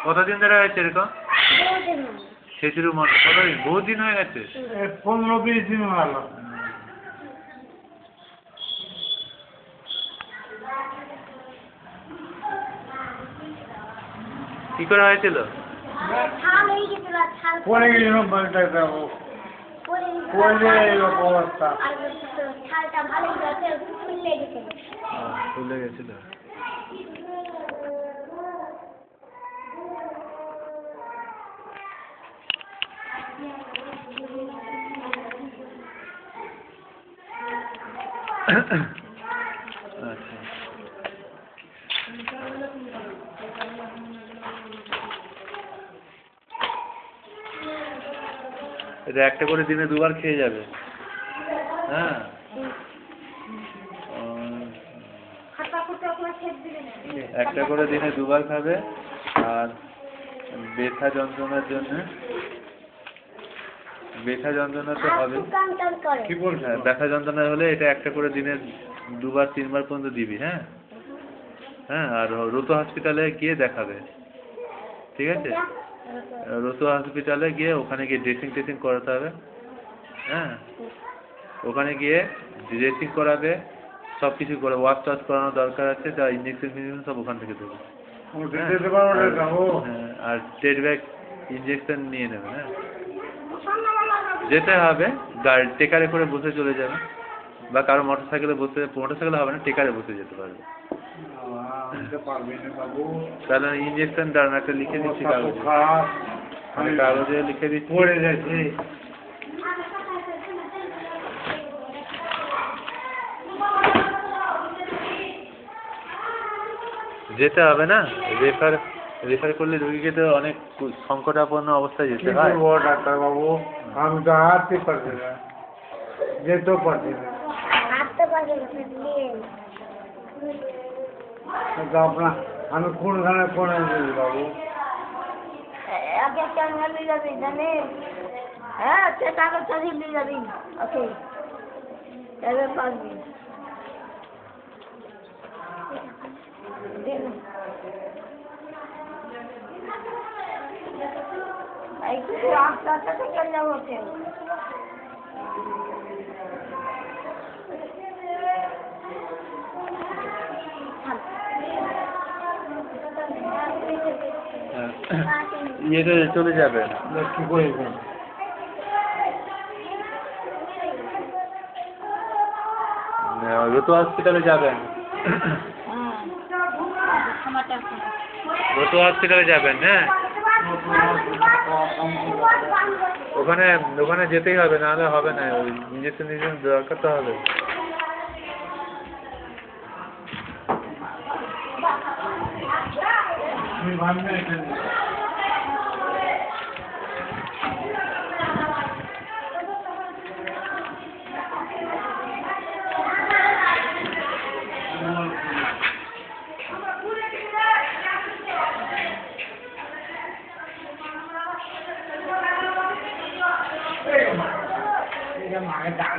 কতদিন ধরে হয়েছে এরকম? ছেচুরি মটর কতদিন? বহু দিন হয়ে গেছে। 15-20 দিন হলো। কি করে হয়েছিল? পরে গেছিল বলতে যাবো। পরে এরকম অবস্থা। ফুলে গেছিল। আচ্ছা এটা একটা করে দিনে দুবার খেয়ে যাবে। হ্যাঁ একটা করে দিনে দুবার খাবে। আর ব্যথা যন্ত্রণার জন্য ব্যথা যন্ত্রণা তো হবে। কি বলছো? হ্যাঁ ব্যথা যন্ত্রণা হলে এটা একটা করে দিনে 2-3 বার পর্যন্ত দিবি। হ্যাঁ হ্যাঁ আর রুতো হসপিটালে গিয়ে দেখাবে, ঠিক আছে? রুতো হসপিটালে গিয়ে ওখানে গিয়ে ড্রেসিং টেসিং করাতে হবে। হ্যাঁ ওখানে গিয়ে ড্রেসিং করাবে, সব কিছু করে ওয়াশ টাশ করানো দরকার আছে। তা ইঞ্জেকশন ফিঞ্জেকশন সব ওখান থেকে দেবে। হ্যাঁ আর স্টেট ব্যাগ ইঞ্জেকশন নিয়ে নেবে। হ্যাঁ যেতে হবে, গাড়ি টেকারে করে বসে চলে যাবে, বা কারো মোটরসাইকেলে বসে, মোটরসাইকেলে হবে না, টেকারে বসে যেতে পারবে। তাহলে ইঞ্জেকশন দাঁড়ান একটা লিখে দিচ্ছি কাগজে, কাগজে লিখে দিচ্ছি। পড়ে যাচ্ছে। যেতে হবে না, রেফার করলে রোগীকে তো অনেক সংকটাপন্ন অবস্থায় যেতে হয়। কি বলবো ডাক্তারবাবু, আমি তো হাঁটতে পারছি না, যেতেও পারছি না। আমি কোনখানে কোনে দিই বাবু? হ্যাঁ সে কাগজ নিয়ে যাবি। ওকে এবার পারবি। একটু আস্তে আস্তে থেকে যাবো। ইয়েতে চলে যাবে। কি করে রুতো হসপিটালে যাবেন। রুতো হসপিটালে যাবেন। হ্যাঁ ওখানে ওখানে যেতেই হবে, নাহলে হবে না। ওই ইঞ্জেকশন দরকার তো হবে। মাকে ডাক